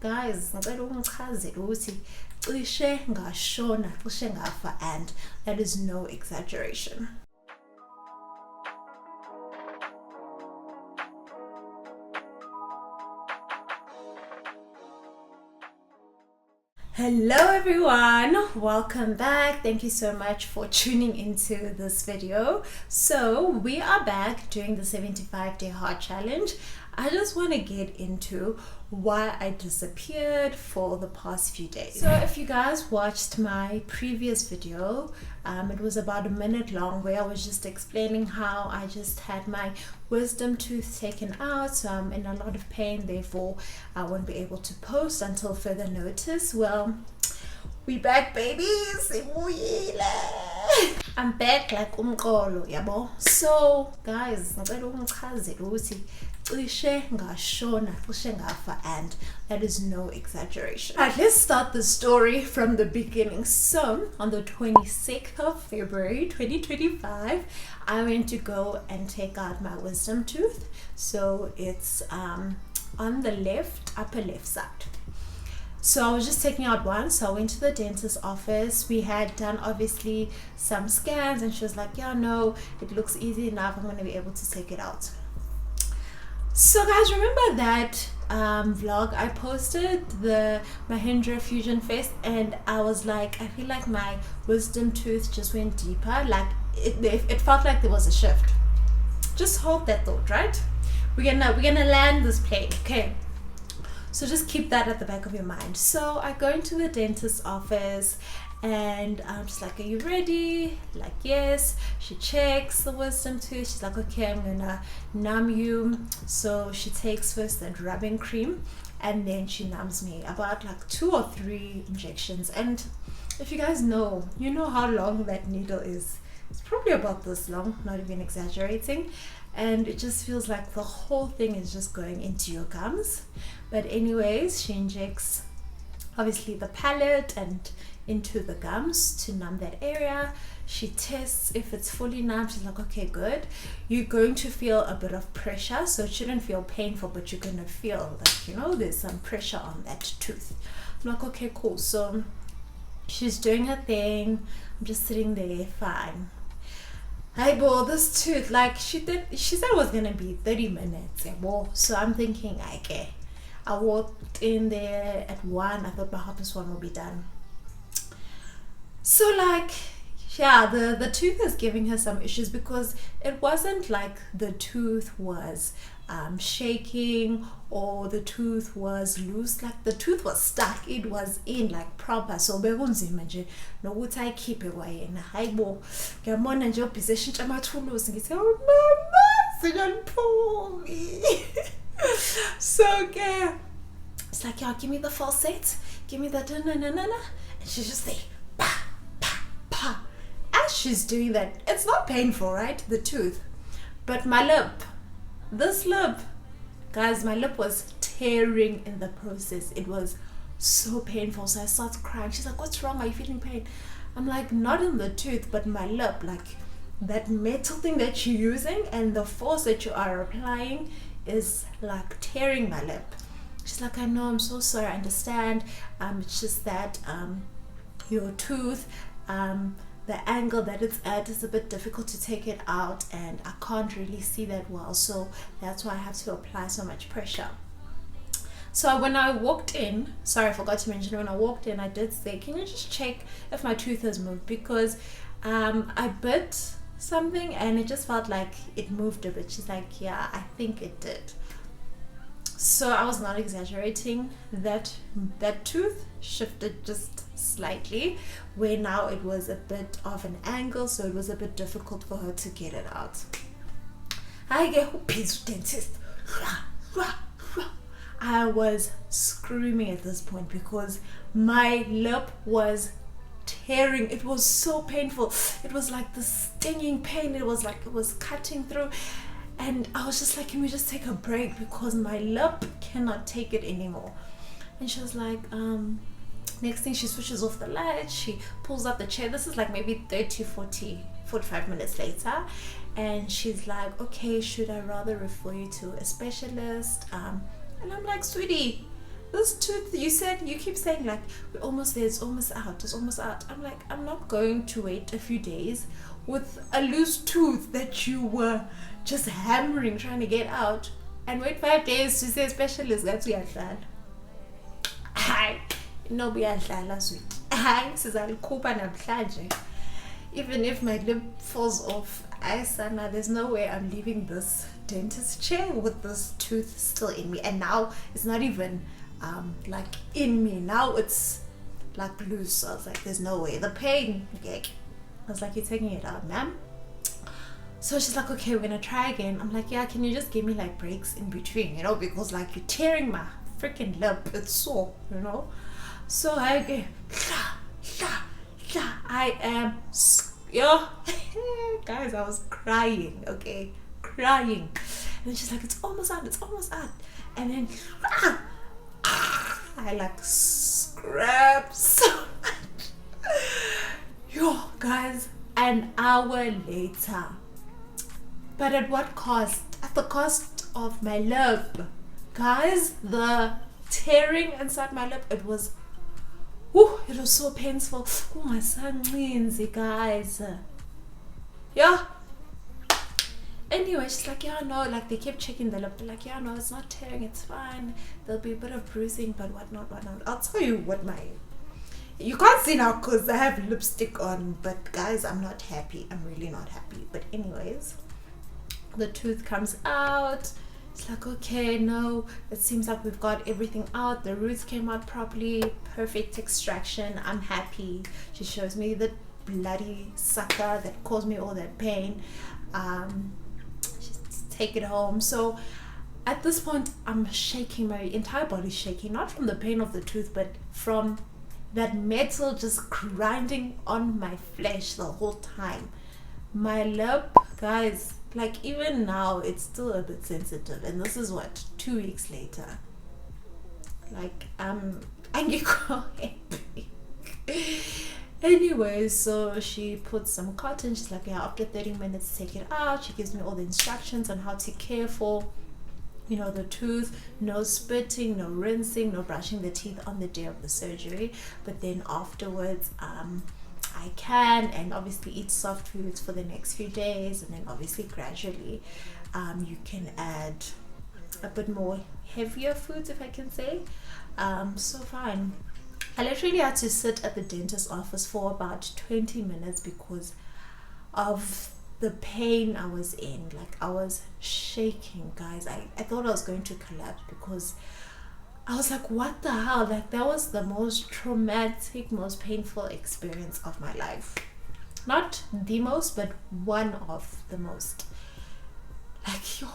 guys, ngicela ungichazele ukuthi cishe ngashona, cishe ngafa, and that is no exaggeration. Hello everyone, welcome back. Thank you so much for tuning into this video. So we are back doing the 75-day heart challenge. I just want to get into why I disappeared for the past few days. So if you guys watched my previous video, it was about a minute long, where I was just explaining how I just had my wisdom tooth taken out, so I'm in a lot of pain, therefore I won't be able to post until further notice. Well, we back, babies. I'm back like umqolo, yabo. So guys, ngicela ungichazele ukuthi cishe ngashona, cishe ngafa, and that is no exaggeration. Alright, let's start the story from the beginning. So on the 26th of February 2025, I went to go and take out my wisdom tooth. So it's on the left, upper left side. So I was just taking out one, so I went to the dentist's office. We had done obviously some scans, and she was like, yeah, no, it looks easy enough, I'm going to be able to take it out. So guys, remember that vlog I posted, the Mahindra Fusion Fest, and I was like, I feel like my wisdom tooth just went deeper, like it felt like there was a shift. Just hold that thought, right? We're gonna land this plane, okay? So just keep that at the back of your mind. So I go into the dentist's office, and I'm just like, are you ready? Like, yes. She checks the wisdom tooth. She's like, okay, I'm gonna numb you. So she takes first that rubbing cream, and then she numbs me, about like 2 or 3 injections. And if you guys know, you know how long that needle is. It's probably about this long, not even exaggerating. And it just feels like the whole thing is just going into your gums. But anyways, she injects obviously the palate and into the gums to numb that area. She tests if it's fully numb. She's like, okay, good. You're going to feel a bit of pressure, so it shouldn't feel painful, but you're gonna feel like, you know, there's some pressure on that tooth. I'm like, okay, cool. So she's doing her thing. I'm just sitting there, fine. Hey, boy, this tooth, like she said it was gonna be 30 minutes. Yeah, boy. So I'm thinking, okay. I walked in there at 1. I thought perhaps this one will be done. So like, yeah, the tooth is giving her some issues, because it wasn't like the tooth was shaking or the tooth was loose. Like the tooth was stuck, it was in like proper. So bekunzima nje nokuthi ayikhiphe kwayena. Hayibo, ngiyabona nje ubhizi eshintsha amathuluzi, ngithi oh mama sinyaniphomi. So okay, it's like, yeah, give me the falset, give me the na. And she's just like, pa pa pa. As she's doing that, it's not painful, right, the tooth, but my lip, this lip, guys, my lip was tearing in the process. It was so painful. So I started crying. She's like, what's wrong, are you feeling pain? I'm like, not in the tooth, but my lip, like that metal thing that you're using and the force that you are applying is like tearing my lip. She's like, I know, I'm so sorry, I understand. It's just that your tooth, the angle that it's at is a bit difficult to take it out, and I can't really see that well, so that's why I have to apply so much pressure. So when I walked in, sorry, I forgot to mention, when I walked in, I did say, can you just check if my tooth has moved, because I bit something and it just felt like it moved a bit. She's like, yeah, I think it did. So I was not exaggerating. That tooth shifted just slightly, where now it was a bit of an angle, so it was a bit difficult for her to get it out. I get who pays dentist. I was screaming at this point because my lip was tearing. It was so painful. It was like the stinging pain. It was like it was cutting through. And I was just like, can we just take a break, because my lip cannot take it anymore. And she was like, next thing, she switches off the light, she pulls up the chair. This is like maybe 45 minutes later, and she's like, okay, should I rather refer you to a specialist? And I'm like, sweetie, this tooth, you keep saying like, we're almost there, it's almost out, it's almost out. I'm like, I'm not going to wait a few days with a loose tooth that you were just hammering trying to get out, and wait 5 days to say specialist that uyadlala. Hayi, no buyadlala sweet. Hayi, sizalikhupha namhlanje. Even if my lip falls off, Sana, there's no way I'm leaving this dentist chair with this tooth still in me. And now it's not even like in me. Now it's like loose. So I was like, there's no way. The pain, okay. I was like, you're taking it out, ma'am. So she's like, okay, we're gonna try again. I'm like, yeah, can you just give me like breaks in between, you know, because like you're tearing my freaking lip. It's sore, you know. So I go, I am, yo, guys, I was crying, okay, crying. And then she's like, it's almost out, it's almost out. And then I like scrapped so much. Yo, guys, an hour later. But at what cost? At the cost of my lip. Guys, the tearing inside my lip, it was so painful. Oh, my son means guys. Yeah. Anyway, she's like, yeah, no, like they kept checking the lip. They're like, yeah, no, it's not tearing, it's fine. There'll be a bit of bruising, but whatnot. I'll tell you what you can't see now because I have lipstick on, but guys, I'm not happy. I'm really not happy. But anyways, the tooth comes out. It's like, okay, no, it seems like we've got everything out. The roots came out properly, perfect extraction. I'm happy. She shows me the bloody sucker that caused me all that pain. Just take it home. So at this point, I'm shaking, my entire body's shaking, not from the pain of the tooth, but from that metal just grinding on my flesh the whole time. My lip, guys, like even now it's still a bit sensitive, and this is what, 2 weeks later. Like I'm happy. Anyway, so she puts some cotton. She's like, yeah, after 30 minutes take it out. She gives me all the instructions on how to care for, you know, the tooth. No spitting, no rinsing, no brushing the teeth on the day of the surgery, but then afterwards I can, and obviously eat soft foods for the next few days, and then obviously gradually you can add a bit more heavier foods, if I can say. So fine. I literally had to sit at the dentist's office for about 20 minutes because of the pain I was in. Like I was shaking, guys. I thought I was going to collapse because I was like, what the hell? Like that was the most traumatic, most painful experience of my life. Not the most, but one of the most. Like, yo.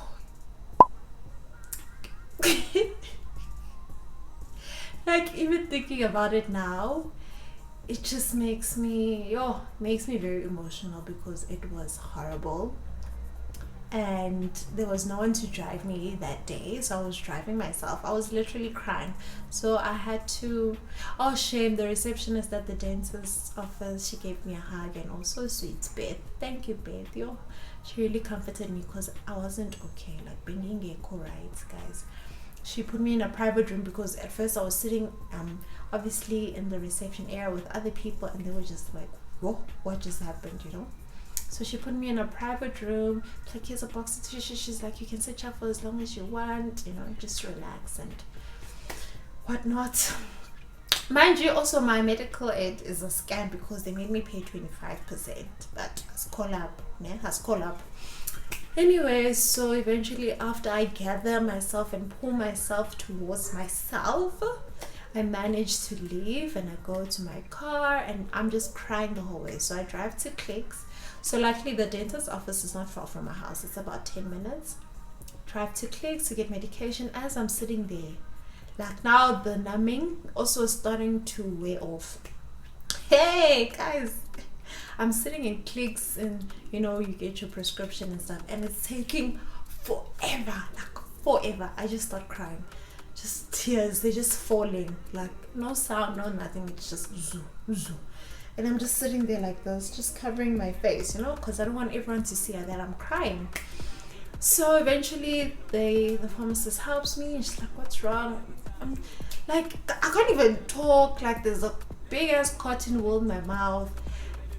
Like even thinking about it now, it just makes me very emotional because it was horrible. And there was no one to drive me that day, so I was driving myself. I was literally crying, so I had to, oh shame, the receptionist at the dentist's office, she gave me a hug, and also sweet Beth, thank you Beth, yo, she really comforted me because I wasn't okay, like being eco rights, guys. She put me in a private room because at first I was sitting obviously in the reception area with other people, and they were just like, whoa, what just happened, you know? So she put me in a private room. Like, here's a box of tissue. She's like, you can sit here for as long as you want, you know, just relax and whatnot. Mind you, also my medical aid is a scam because they made me pay 25%, but has call up. Anyway, so eventually after I gather myself and pull myself towards myself, I managed to leave, and I go to my car and I'm just crying the whole way. So I drive to Clicks. So luckily the dentist's office is not far from my house. It's about 10 minutes. Drive to Clicks to get medication. As I'm sitting there, like now the numbing also starting to wear off. Hey guys, I'm sitting in Clicks, and you know, you get your prescription and stuff, and it's taking forever, like forever. I just start crying, just tears, they're just falling, like no sound, no nothing, it's just zoo. And I'm just sitting there like this, just covering my face, you know, because I don't want everyone to see that I'm crying. So eventually the pharmacist helps me, and she's like, what's wrong? I'm like, I can't even talk. Like, there's a big ass cotton wool in my mouth.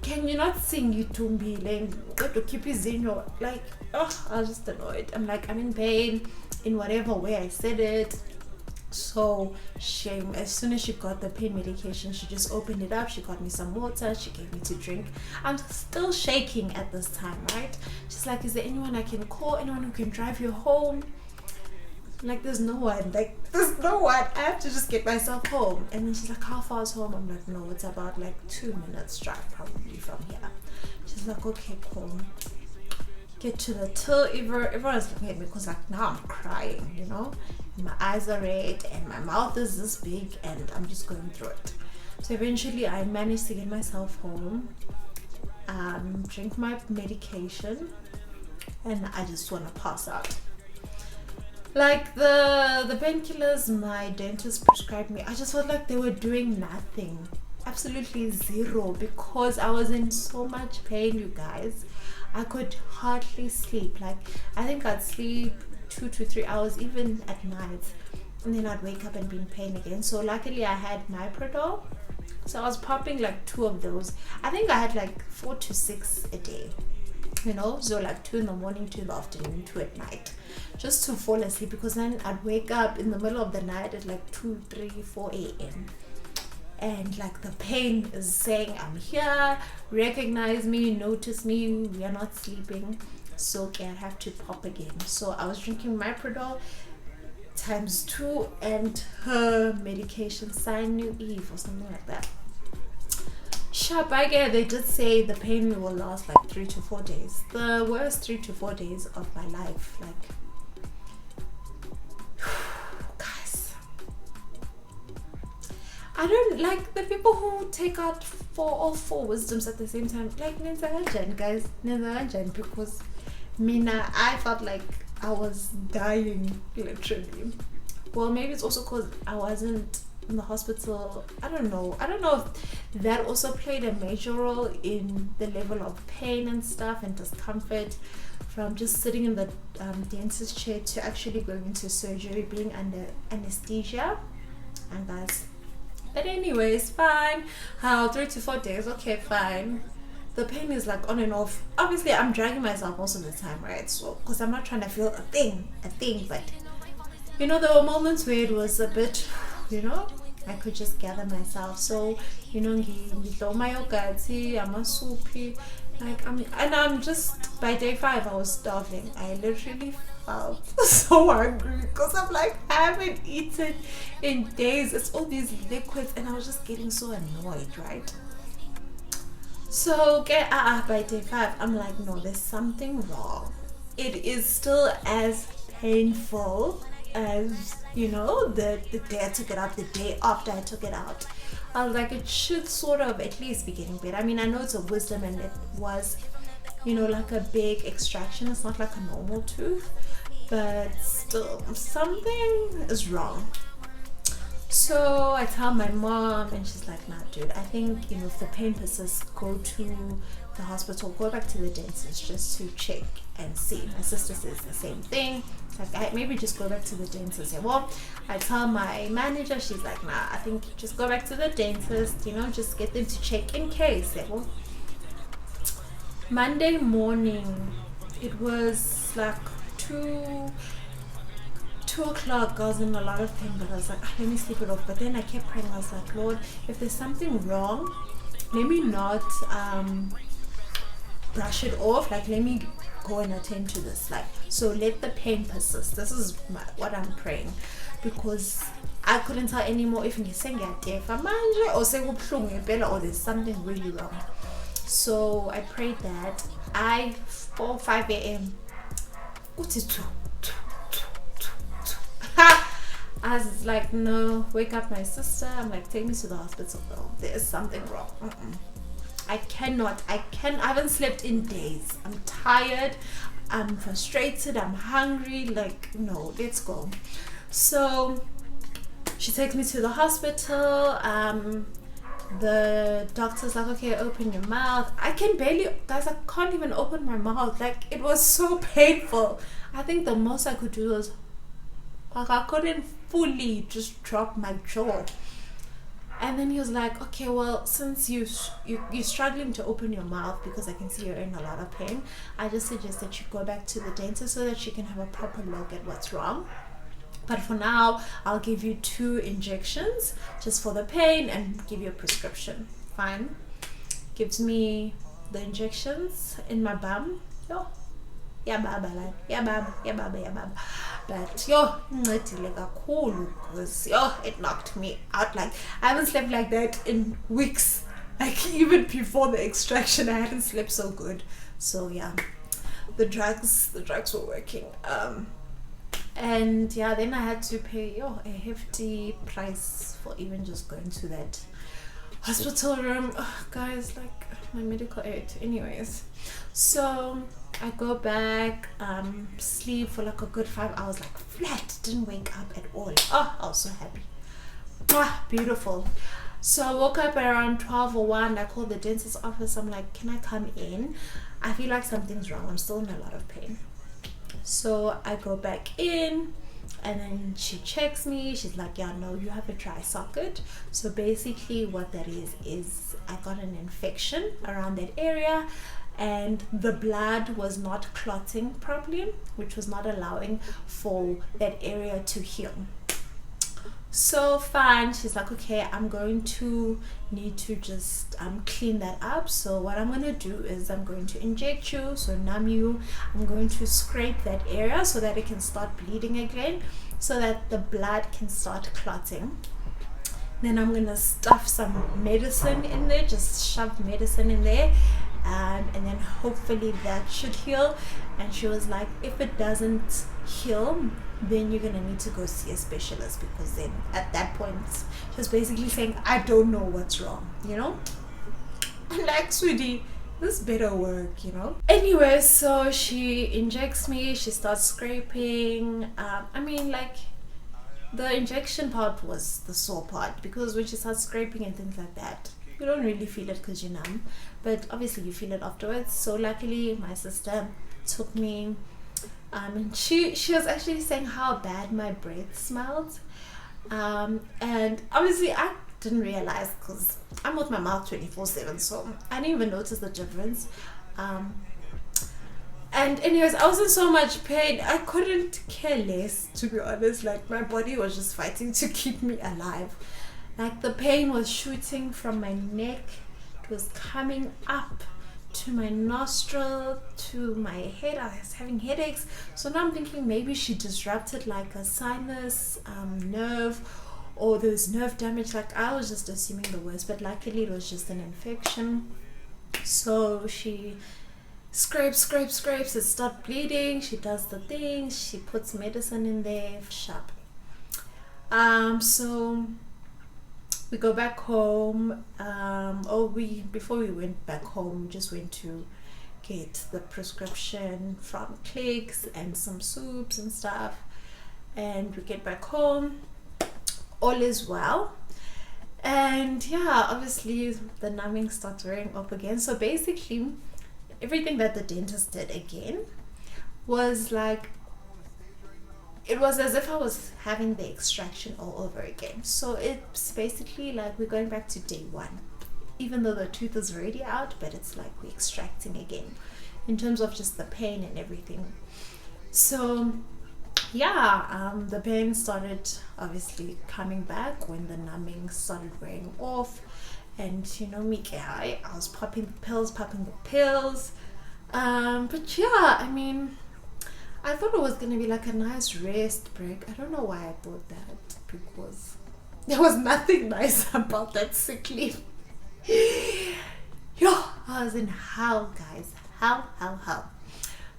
Can you not sing, you tumbile? Got to keep his in your, like, oh, I was just annoyed. I'm like, I'm in pain in whatever way I said it. So shame. As soon as she got the pain medication, she just opened it up, she got me some water, she gave me to drink. I'm still shaking at this time, right? She's like, is there anyone I can call, anyone who can drive you home? Like, there's no one. Like, there's no one. I have to just get myself home. And then she's like, how far is home? I'm like, no, it's about like 2 minutes drive probably from here. She's like, okay, cool. Get to the till. Everyone's looking at me because like now I'm crying, you know, and my eyes are red and my mouth is this big and I'm just going through it. So eventually I managed to get myself home, drink my medication, and I just want to pass out. Like the painkillers my dentist prescribed me, I just felt like they were doing nothing, absolutely zero, because I was in so much pain, you guys. I could hardly sleep. Like, I think I'd sleep 2 to 3 hours even at night, and then I'd wake up and be in pain again. So luckily I had Myprodol, so I was popping like 2 of those. I think I had like 4 to 6 a day, you know, so like 2 in the morning, 2 in the afternoon, 2 at night, just to fall asleep, because then I'd wake up in the middle of the night at like 2, 3, 4 a.m. and like the pain is saying, I'm here, recognize me, notice me, we are not sleeping. So okay, I have to pop again. So I was drinking Myprodol times 2 and her medication, Sinu Eve or something like that. Sharp, I get, they did say the pain will last like 3 to 4 days. The worst 3 to 4 days of my life. Like, I don't like the people who take out all 4 wisdoms at the same time. Like, guys, because Mina, I felt like I was dying, literally. Well, maybe it's also because I wasn't in the hospital. I don't know if that also played a major role in the level of pain and stuff and discomfort from just sitting in the dentist chair to actually going into surgery, being under anesthesia. And guys, but anyways, fine. How 3 to 4 days? Okay, fine. The pain is like on and off. Obviously, I'm dragging myself most of the time, right? So, because I'm not trying to feel a thing. But you know, there were moments where it was a bit, you know, I could just gather myself. So, you know, my yogurt, I'm a soupy. Like, I'm just, by day 5, I was starving. I literally felt so hungry because I'm like, I haven't eaten in days. It's all these liquids, and I was just getting so annoyed, right? So by day 5, I'm like, no, there's something wrong. It is still as painful as, you know, the day I took it out, the day after I took it out. I was like, it should sort of at least be getting better. I mean, I know it's a wisdom and it was, you know, like a big extraction. It's not like a normal tooth, but still something is wrong. So I tell my mom, and she's like, nah, dude, I think, you know, if the pain persists, go to the hospital, go back to the dentist just to check and see. My sister says the same thing. It's like, maybe just go back to the dentist. Yeah, well, I tell my manager, she's like, nah, I think just go back to the dentist, you know, just get them to check in case. Yeah, well, Monday morning, it was like 2 o'clock. I was in a lot of pain, but I was like, let me sleep it off. But then I kept praying. I was like, Lord, if there's something wrong, let me not brush it off. Like, let me go and attend to this. Like, so let the pain persist. This is what I'm praying, because I couldn't tell anymore if or there's something really wrong. So I prayed that. 5 a.m. I was like, no, wake up my sister. I'm like, take me to the hospital, though. There is something wrong. I haven't slept in days. I'm tired, I'm frustrated, I'm hungry. Like, no, let's go. So she takes me to the hospital. The doctor's like, okay, open your mouth. I can barely, guys, I can't even open my mouth. Like, it was so painful. I think the most I could do was, like, I couldn't fully just dropped my jaw. And then he was like, okay, well, since you're struggling to open your mouth because I can see you're in a lot of pain, I just suggest that you go back to the dentist so that she can have a proper look at what's wrong. But for now, I'll give you 2 injections just for the pain and give you a prescription. Fine. Gives me the injections in my bum. Yo. Yeah, baba, like, yeah, baba, yeah, baba, yeah, baba. But yo, because yo, it knocked me out. Like, I haven't slept like that in weeks. Like, even before the extraction, I hadn't slept so good. So yeah, the drugs were working. And yeah, then I had to pay a hefty price for even just going to that hospital room. Oh, guys, like my medical aid. Anyways, so I go back, sleep for like a good 5 hours, like flat, didn't wake up at all. Oh, I was so happy. Ah, beautiful. So I woke up around 12 or 1. I called the dentist's office. I'm like, can I come in? I feel like something's wrong. I'm still in a lot of pain. So I go back in, and then she checks me. She's like, yeah, no, you have a dry socket. So basically what that is I got an infection around that area, and the blood was not clotting properly, which was not allowing for that area to heal. So fine, she's like, okay, I'm going to need to just clean that up. So what I'm going to do is I'm going to inject you, so numb you. I'm going to scrape that area so that it can start bleeding again, so that the blood can start clotting. Then I'm going to stuff some medicine in there, just shove medicine in there, and then hopefully that should heal. And she was like, if it doesn't heal, then you're gonna need to go see a specialist, because then at that point she was basically saying, I don't know what's wrong, you know. I'm like, sweetie, this better work, you know. Anyway, so she injects me, she starts scraping. I mean, like, the injection part was the sore part, because when she starts scraping and things like that, you don't really feel it because you're numb, but obviously you feel it afterwards. So luckily my sister took me, and she was actually saying how bad my breath smelled, and obviously I didn't realize because I'm with my mouth 24/7, so I didn't even notice the difference. And anyways, I was in so much pain, I couldn't care less, to be honest. Like, my body was just fighting to keep me alive. Like, the pain was shooting from my neck, it was coming up to my nostril, to my head. I was having headaches. So now I'm thinking maybe she disrupted like a sinus nerve, or there was nerve damage. Like, I was just assuming the worst, but luckily it was just an infection. So she scrapes, it stopped bleeding. She does the thing, she puts medicine in there, sharp. So we go back home. Before we went back home, we just went to get the prescription from Clicks and some soups and stuff. And we get back home, all is well. And yeah, obviously the numbing starts wearing off again. So basically everything that the dentist did again was like, it was as if I was having the extraction all over again. So it's basically like we're going back to day 1, even though the tooth is already out, but it's like we're extracting again in terms of just the pain and everything. So yeah, the pain started obviously coming back when the numbing started wearing off. And you know me, I was popping the pills. But yeah, I mean, I thought it was going to be like a nice rest break. I don't know why I thought that, because there was nothing nice about that sick leave. Yo, I was in hell, guys. Hell.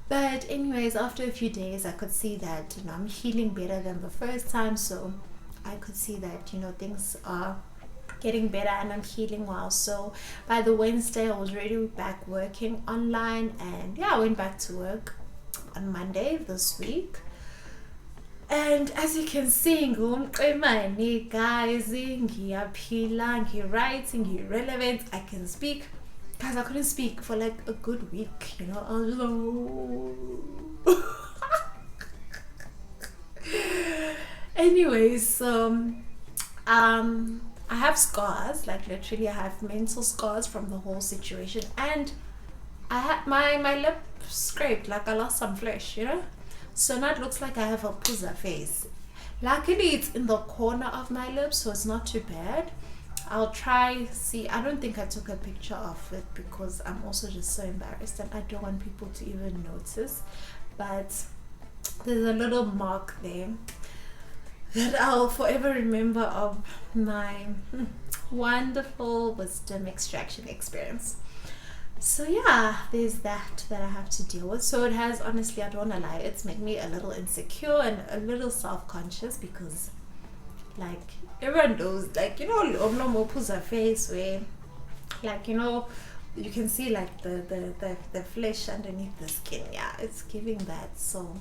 But anyways, after a few days, I could see that, you know, I'm healing better than the first time. So I could see that, you know, things are getting better and I'm healing well. So by the Wednesday, I was already back working online. And yeah, I went back to work on Monday this week. And as you can see, guys, ngiyaphila, writing, irrelevant, I can speak. Guys, I couldn't speak for like a good week, you know. I was like, Anyways, so I have scars, like literally I have mental scars from the whole situation, and I had my lip scraped, like I lost some flesh, you know. So now it looks like I have a puzza face. Luckily it's in the corner of my lips, so it's not too bad. I'll try see. I don't think I took a picture of it because I'm also just so embarrassed and I don't want people to even notice. But there's a little mark there that I'll forever remember of my wonderful wisdom extraction experience. So yeah, there's that I have to deal with. So it has, honestly, I don't wanna lie, it's made me a little insecure and a little self-conscious because, like, everyone knows, like, you know, Omlomo pulls her face where, like, you know, you can see like the flesh underneath the skin. Yeah, it's giving that. So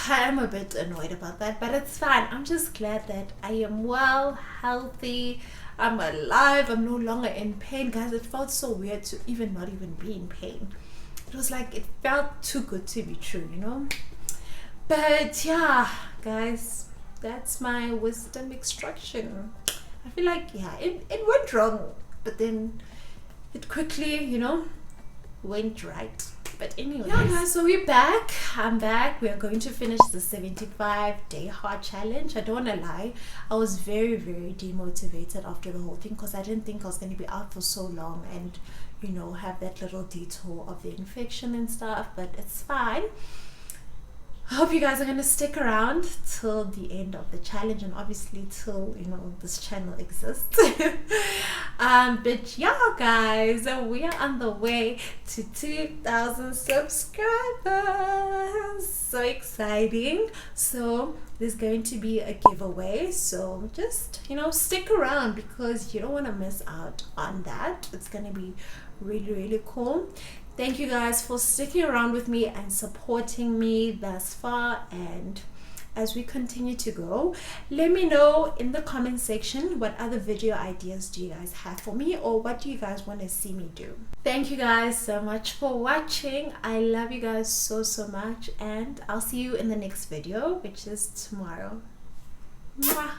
I am a bit annoyed about that, but it's fine. I'm just glad that I am well, healthy, I'm alive, I'm no longer in pain. Guys, it felt so weird to even not even be in pain. It was like, it felt too good to be true, you know. But yeah, guys, that's my wisdom extraction. I feel like, yeah, it went wrong, but then it quickly, you know, went right. But anyway, yeah guys, so we're back. I'm back. We are going to finish the 75-day heart challenge. I don't want to lie, I was very demotivated after the whole thing because I didn't think I was going to be out for so long and, you know, have that little detour of the infection and stuff. But it's fine. I hope you guys are going to stick around till the end of the challenge and obviously till, you know, this channel exists. But yeah guys, we are on the way to 2,000 subscribers. So exciting. So there's going to be a giveaway, so just, you know, stick around because you don't want to miss out on that. It's going to be really cool. Thank you guys for sticking around with me and supporting me thus far, and as we continue to go, let me know in the comment section what other video ideas do you guys have for me, or what do you guys want to see me do. Thank you guys so much for watching. I love you guys so much, and I'll see you in the next video, which is tomorrow. Mwah.